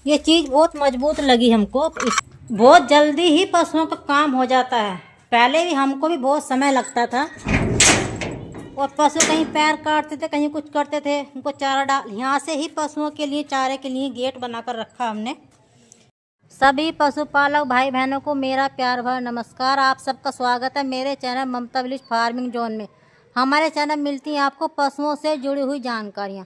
ये चीज़ बहुत मजबूत लगी हमको। बहुत जल्दी ही पशुओं का काम हो जाता है। पहले भी हमको भी बहुत समय लगता था और पशु कहीं पैर काटते थे, कहीं कुछ करते थे, उनको चारा डाल। यहाँ से ही पशुओं के लिए चारे के लिए गेट बनाकर रखा हमने। सभी पशुपालक भाई बहनों को मेरा प्यार भरा नमस्कार। आप सबका स्वागत है मेरे चैनल ममता विलेज फार्मिंग जोन में। हमारे चैनल मिलती हैं आपको पशुओं से जुड़ी हुई जानकारियाँ।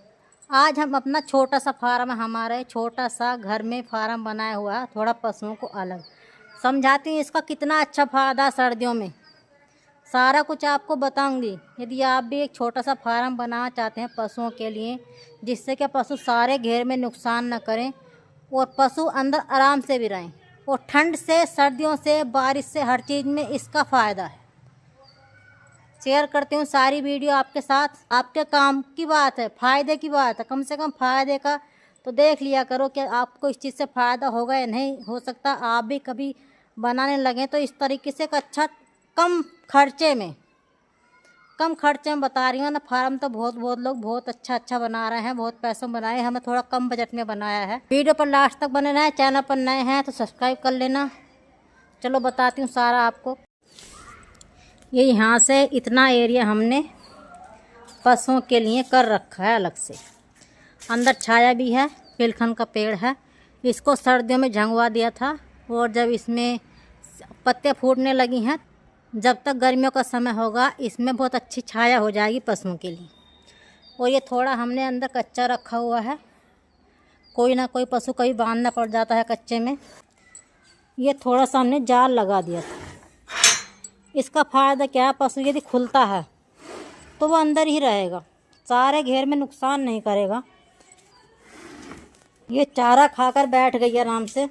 आज हम अपना छोटा सा फार्म है, हमारे छोटा सा घर में फार्म बनाया हुआ है, थोड़ा पशुओं को अलग समझाती हूँ। इसका कितना अच्छा फ़ायदा सर्दियों में सारा कुछ आपको बताऊंगी। यदि आप भी एक छोटा सा फार्म बनाना चाहते हैं पशुओं के लिए, जिससे कि पशु सारे घेर में नुकसान न करें और पशु अंदर आराम से भी रहें, और ठंड से, सर्दियों से, बारिश से, हर चीज़ में इसका फ़ायदा है। शेयर करती हूँ सारी वीडियो आपके साथ। आपके काम की बात है, फ़ायदे की बात है, कम से कम फ़ायदे का तो देख लिया करो कि आपको इस चीज़ से फ़ायदा होगा या नहीं। हो सकता आप भी कभी बनाने लगें तो इस तरीके से एक अच्छा कम खर्चे में बता रही हूँ ना। फार्म तो बहुत लोग बहुत अच्छा बना रहे हैं, बहुत पैसों में बनाए। हमें थोड़ा कम बजट में बनाया है। वीडियो पर लास्ट तक बने रहें। चैनल पर नए हैं तो सब्सक्राइब कर लेना। चलो बताती हूँ सारा आपको। ये यहाँ से इतना एरिया हमने पशुओं के लिए कर रखा है अलग से। अंदर छाया भी है, पिलखन का पेड़ है। इसको सर्दियों में झंगवा दिया था, और जब इसमें पत्ते फूटने लगी हैं, जब तक गर्मियों का समय होगा इसमें बहुत अच्छी छाया हो जाएगी पशुओं के लिए। और ये थोड़ा हमने अंदर कच्चा रखा हुआ है, कोई ना कोई पशु कभी बांधना पड़ जाता है कच्चे में। ये थोड़ा सा हमने जाल लगा दिया था। इसका फ़ायदा क्या है, पशु यदि खुलता है तो वो अंदर ही रहेगा, सारे घेर में नुकसान नहीं करेगा। ये चारा खाकर बैठ गई आराम से।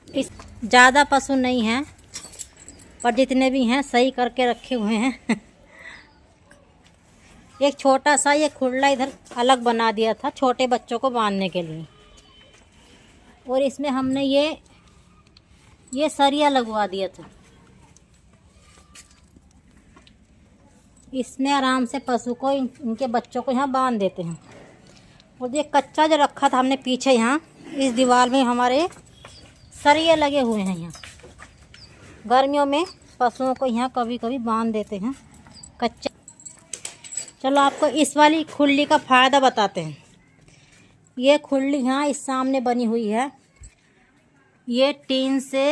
इस ज़्यादा पशु नहीं हैं, पर जितने भी हैं सही करके रखे हुए हैं। एक छोटा सा ये खुला इधर अलग बना दिया था छोटे बच्चों को बांधने के लिए, और इसमें हमने ये सरिया लगवा दिया था। इसमें आराम से पशु को, इनके बच्चों को यहाँ बांध देते हैं। और ये कच्चा जो रखा था हमने पीछे, यहाँ इस दीवार में हमारे सरिये लगे हुए हैं। यहाँ गर्मियों में पशुओं को यहाँ कभी कभी बांध देते हैं कच्चा। चलो आपको इस वाली खुली का फ़ायदा बताते हैं। ये खुली यहाँ इस सामने बनी हुई है। ये टीन से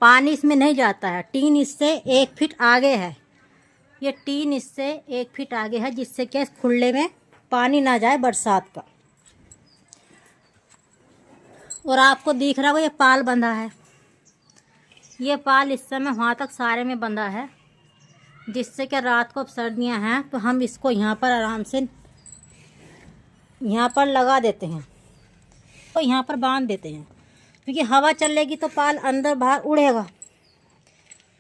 पानी इसमें नहीं जाता है। टीन इससे 1 फीट आगे है। ये टीन इससे 1 फीट आगे है, जिससे कि इस खुले में पानी ना जाए बरसात का। और आपको दिख रहा होगा ये पाल बंधा है। ये पाल इस समय वहाँ तक सारे में बंधा है, जिससे कि रात को अब सर्दियाँ हैं तो हम इसको यहाँ पर आराम से यहाँ पर लगा देते हैं, तो यहाँ पर बांध देते हैं। क्योंकि हवा चलेगी तो पाल अंदर बाहर उड़ेगा,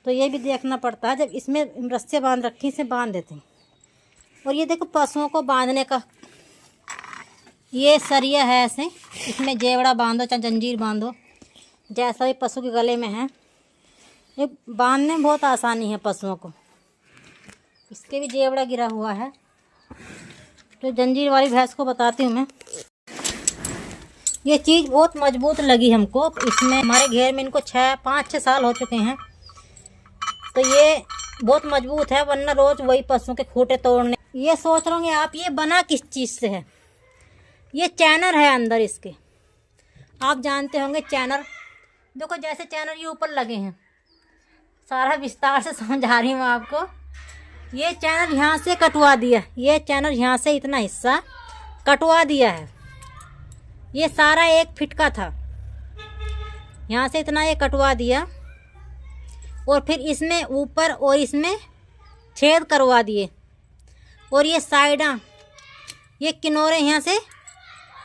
तो ये भी देखना पड़ता है। जब इसमें रस्से बांध रखी, इसे बांध देते हैं। और ये देखो पशुओं को बांधने का ये सरिया है। ऐसे इसमें जेवड़ा बांधो चाहे जंजीर बांधो, जैसा भी पशु के गले में है। ये बांधने में बहुत आसानी है पशुओं को। इसके भी जेवड़ा गिरा हुआ है। तो जंजीर वाली भैंस को बताती हूँ मैं। ये चीज़ बहुत मजबूत लगी हमको। इसमें हमारे घेर में इनको 5-6 साल हो चुके हैं, तो ये बहुत मजबूत है। वरना रोज़ वही पशुओं के खूंटे तोड़ने। ये सोच रहे होंगे आप ये बना किस चीज़ से है। ये चैनर है अंदर इसके, आप जानते होंगे चैनर। देखो जैसे चैनर ये ऊपर लगे हैं, सारा विस्तार से समझा रही हूँ आपको। ये चैनर यहाँ से कटवा दिया, ये चैनर यहाँ से इतना हिस्सा कटवा दिया है। ये सारा 1 फीट का था, यहाँ से इतना ये कटवा दिया, और फिर इसमें ऊपर और इसमें छेद करवा दिए। और ये साइडा, ये किनारे यहाँ से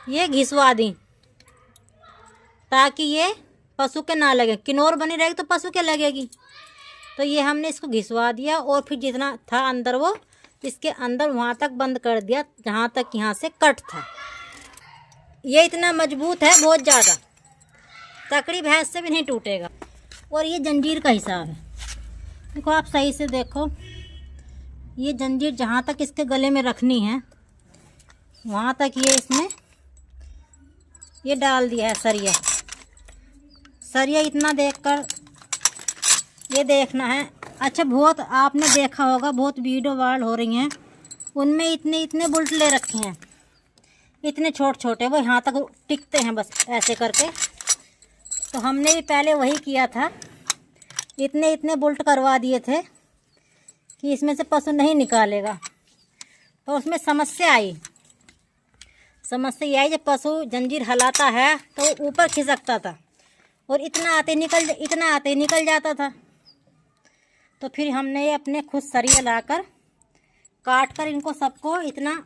ये घिसवा दी, ताकि ये पशु के ना लगे। किनोर बनी रहेगी तो पशु के लगेगी। तो ये हमने इसको घिसवा दिया, और फिर जितना था अंदर वो इसके अंदर वहाँ तक बंद कर दिया, जहाँ तक यहाँ से कट था। ये इतना मजबूत है, बहुत ज़्यादा, तकड़ी भैंस से भी नहीं टूटेगा। और ये जंजीर का हिसाब है। देखो आप सही से देखो, ये जंजीर जहाँ तक इसके गले में रखनी है वहाँ तक ये इसमें ये डाल दिया है सरिया। सरिया इतना देखकर ये देखना है। अच्छा, बहुत आपने देखा होगा, बहुत वीडियो वायरल हो रही हैं, उनमें इतने इतने बुल्ट ले रखे हैं, इतने छोटे छोटे, वो यहाँ तक टिकते हैं बस ऐसे करके। तो हमने भी पहले वही किया था, इतने इतने बुल्ट करवा दिए थे कि इसमें से पशु नहीं निकालेगा। तो उसमें समस्या आई। समस्या ये आई, जब पशु जंजीर हलाता है तो ऊपर खिसकता था और इतना आते निकल जाता था। तो फिर हमने ये अपने खुद सरिया लाकर काट कर इनको सबको इतना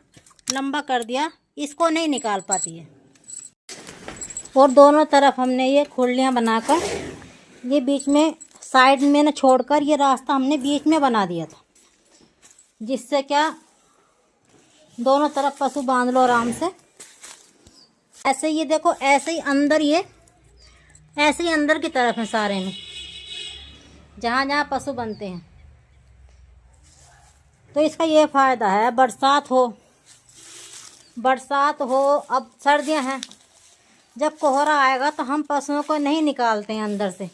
लंबा कर दिया, इसको नहीं निकाल पाती है। और दोनों तरफ हमने ये खुरलियाँ बनाकर ये बीच में साइड में न छोड़कर ये रास्ता हमने बीच में बना दिया था, जिससे क्या दोनों तरफ पशु बांध लो आराम से। ऐसे ये देखो, ऐसे ही अंदर, ये ऐसे ही अंदर की तरफ है सारे में, जहाँ जहाँ पशु बनते हैं। तो इसका ये फ़ायदा है, बरसात हो, अब सर्दियाँ हैं, जब कोहरा आएगा तो हम पशुओं को नहीं निकालते हैं अंदर से।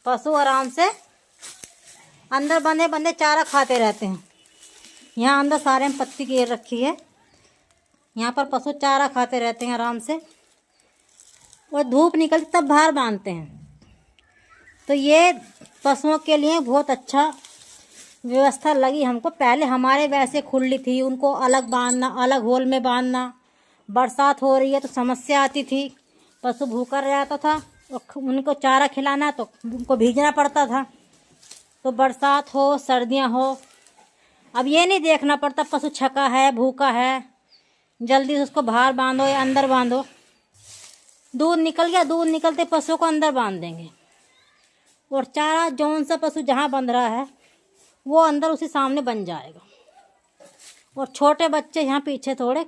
पशु आराम से अंदर बंधे बंधे चारा खाते रहते हैं। यहाँ अंदर सारे में पत्ती घेर रखी है, यहाँ पर पशु चारा खाते रहते हैं आराम से, और धूप निकलती तब बाहर बांधते हैं। तो ये पशुओं के लिए बहुत अच्छा व्यवस्था लगी हमको। पहले हमारे वैसे खुली थी, उनको अलग बांधना, अलग होल में बांधना। बरसात हो रही है तो समस्या आती थी, पशु भूखा रहता था, उनको चारा खिलाना तो उनको भीगना पड़ता था। तो बरसात हो, सर्दियां हो, अब ये नहीं देखना पड़ता पशु छका है, भूखा है, जल्दी से उसको बाहर बांधो या अंदर बांधो। दूध निकल गया, दूध निकलते पशु को अंदर बांध देंगे, और चारा जौन सा पशु जहाँ बंध रहा है वो अंदर उसी सामने बन जाएगा। और छोटे बच्चे यहाँ पीछे थोड़े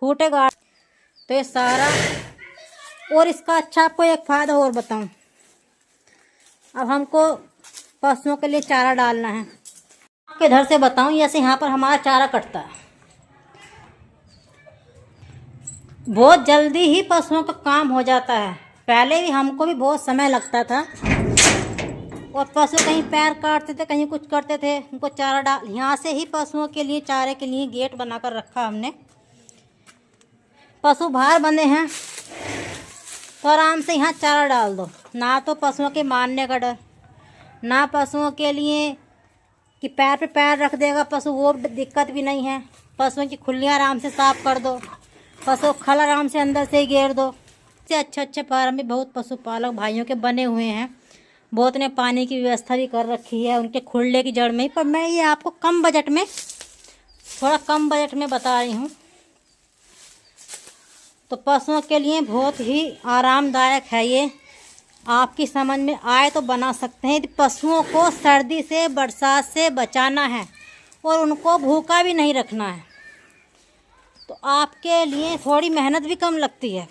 खूटे गाड़। तो ये सारा, और इसका अच्छा आपको एक फ़ायदा और बताऊं। अब हमको पशुओं के लिए चारा डालना है, आपके इधर से बताऊं, जैसे यहाँ पर हमारा चारा कटता है, बहुत जल्दी ही पशुओं का काम हो जाता है। पहले भी हमको भी बहुत समय लगता था, और पशु कहीं पैर काटते थे, कहीं कुछ करते थे, उनको चारा डाल, यहाँ से ही पशुओं के लिए चारे के लिए गेट बनाकर रखा हमने। पशु बाहर बंधे हैं तो आराम से यहाँ चारा डाल दो, ना तो पशुओं के मारने का डर, ना पशुओं के लिए कि पैर पे पैर रख देगा पशु, वो दिक्कत भी नहीं है। पशुओं की खुलियाँ आराम से साफ़ कर दो, पशु खल आराम से अंदर से ही घेर दो। इससे अच्छे फार्म भी बहुत पशुपालक भाइयों के बने हुए हैं, बहुत ने पानी की व्यवस्था भी कर रखी है उनके खुले की जड़ में ही। पर मैं ये आपको थोड़ा कम बजट में बता रही हूँ। तो पशुओं के लिए बहुत ही आरामदायक है ये, आपकी समझ में आए तो बना सकते हैं। पशुओं को सर्दी से, बरसात से बचाना है और उनको भूखा भी नहीं रखना है, तो आपके लिए थोड़ी मेहनत भी कम लगती है।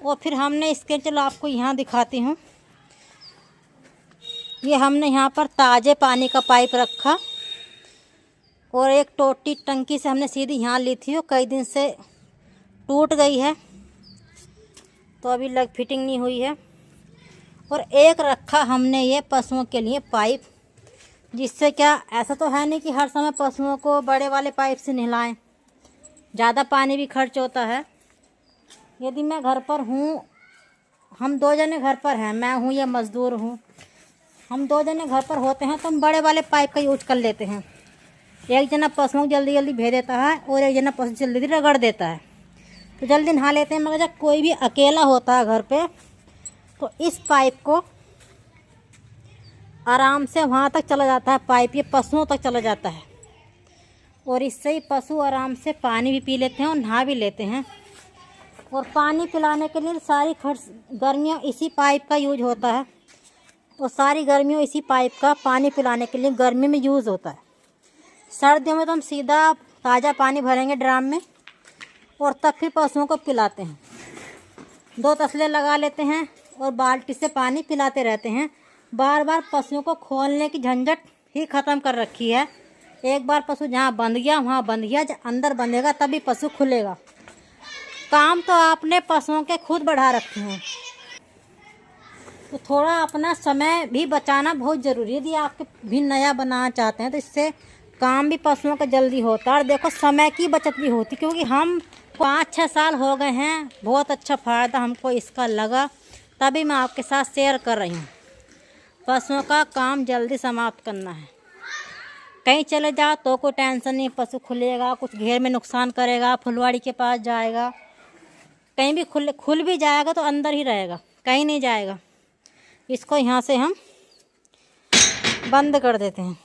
और फिर हमने इसके, चलो आपको यहाँ दिखाती हूँ, ये हमने यहाँ पर ताज़े पानी का पाइप रखा, और एक टोटी टंकी से हमने सीधी यहाँ ली थी, वो कई दिन से टूट गई है तो अभी फिटिंग नहीं हुई है। और एक रखा हमने ये पशुओं के लिए पाइप, जिससे क्या, ऐसा तो है नहीं कि हर समय पशुओं को बड़े वाले पाइप से नहलाएं, ज़्यादा पानी भी खर्च होता है। यदि मैं घर पर हूँ, हम 2 जने घर पर हैं, मैं हूँ या मज़दूर हूँ, हम 2 जने घर पर होते हैं तो हम बड़े वाले पाइप का यूज कर लेते हैं। एक जना पशुओं को जल्दी जल्दी भेज देता है और एक जना पशु जल्दी जल्दी रगड़ देता है, तो जल्दी नहा लेते हैं। मगर जब कोई भी अकेला होता है घर पे, तो इस पाइप को आराम से वहाँ तक चला जाता है, पाइप ये पशुओं तक चला जाता है, और इससे ही पशु आराम से पानी भी पी लेते हैं और नहा भी लेते हैं। और पानी पिलाने के लिए सारी गर्मियों इसी पाइप का यूज होता है, और सारी गर्मियों इसी पाइप का पानी पिलाने के लिए गर्मी में यूज़ होता है। सर्दियों में तो हम सीधा ताज़ा पानी भरेंगे ड्राम में, और तब फिर पशुओं को पिलाते हैं। 2 तसले लगा लेते हैं और बाल्टी से पानी पिलाते रहते हैं। बार बार पशुओं को खोलने की झंझट ही ख़त्म कर रखी है। एक बार पशु जहाँ बंध गया वहाँ बंध गया, जब अंदर बंधेगा तभी पशु खुलेगा। काम तो आपने पशुओं के खुद बढ़ा रखे हैं, तो थोड़ा अपना समय भी बचाना बहुत ज़रूरी है। यदि आप भी नया बनाना चाहते हैं तो इससे काम भी पशुओं का जल्दी होता है और देखो समय की बचत भी होती, क्योंकि हम 5-6 साल हो गए हैं, बहुत अच्छा फ़ायदा हमको इसका लगा, तभी मैं आपके साथ शेयर कर रही हूँ। पशुओं का काम जल्दी समाप्त करना है। कहीं चले जाओ तो कोई टेंशन नहीं, पशु खुलेगा, कुछ घेर में नुकसान करेगा, फुलवाड़ी के पास जाएगा, कहीं भी खुल भी जाएगा तो अंदर ही रहेगा, कहीं नहीं जाएगा। इसको यहाँ से हम बंद कर देते हैं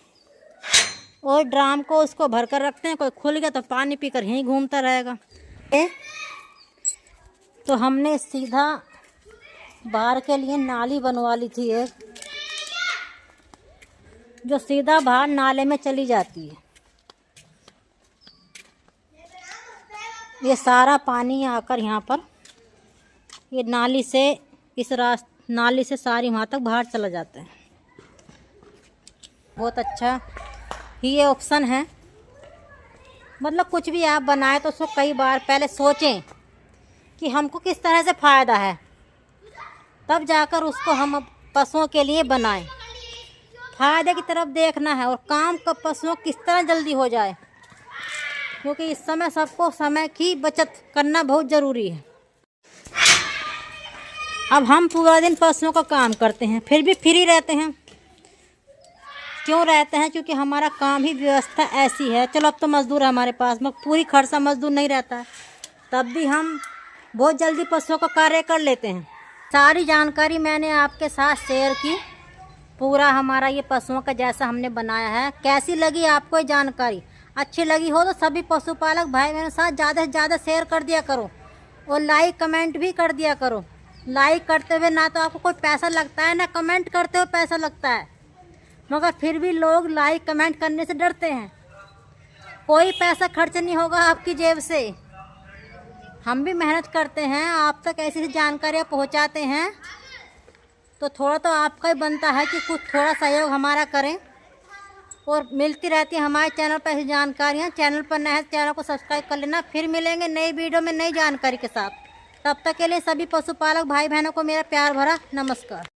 और ड्राम को उसको भर कर रखते हैं। कोई खुल गया तो पानी पीकर यहीं घूमता रहेगा। तो हमने सीधा बाहर के लिए नाली बनवा ली थी एक, जो सीधा बाहर नाले में चली जाती है। ये सारा पानी आकर यहाँ पर ये नाली से नाली से सारी वहाँ तक बाहर चला जाता है। बहुत अच्छा ही ये ऑप्शन है। मतलब कुछ भी आप बनाए तो उसको कई बार पहले सोचें कि हमको किस तरह से फ़ायदा है, तब जाकर उसको हम पशुओं के लिए बनाएं। फ़ायदे की तरफ देखना है और काम का पशुओं किस तरह जल्दी हो जाए, क्योंकि इस समय सबको समय की बचत करना बहुत ज़रूरी है। अब हम पूरा दिन पशुओं का काम करते हैं, फिर भी फ्री रहते हैं। क्यों रहते हैं? क्योंकि हमारा काम ही व्यवस्था ऐसी है। चलो अब तो मज़दूर है हमारे पास में, पूरी खर्चा मज़दूर नहीं रहता है, तब भी हम बहुत जल्दी पशुओं का कार्य कर लेते हैं। सारी जानकारी मैंने आपके साथ शेयर की, पूरा हमारा ये पशुओं का जैसा हमने बनाया है। कैसी लगी आपको ये जानकारी? अच्छी लगी हो तो सभी पशुपालक भाई बहनों के साथ ज़्यादा से ज़्यादा शेयर कर दिया करो और लाइक कमेंट भी कर दिया करो। लाइक करते हुए ना तो आपको कोई पैसा लगता है, ना कमेंट करते हुए पैसा लगता है, मगर फिर भी लोग लाइक कमेंट करने से डरते हैं। कोई पैसा खर्च नहीं होगा आपकी जेब से। हम भी मेहनत करते हैं, आप तक ऐसी जानकारियाँ पहुँचाते हैं, तो थोड़ा तो आपका ही बनता है कि कुछ थोड़ा सहयोग हमारा करें। और मिलती रहती है हमारे चैनल पर ऐसी जानकारियाँ। चैनल पर नए चैनल को सब्सक्राइब कर लेना। फिर मिलेंगे नई वीडियो में नई जानकारी के साथ। तब तक के लिए सभी पशुपालक भाई बहनों को मेरा प्यार भरा नमस्कार।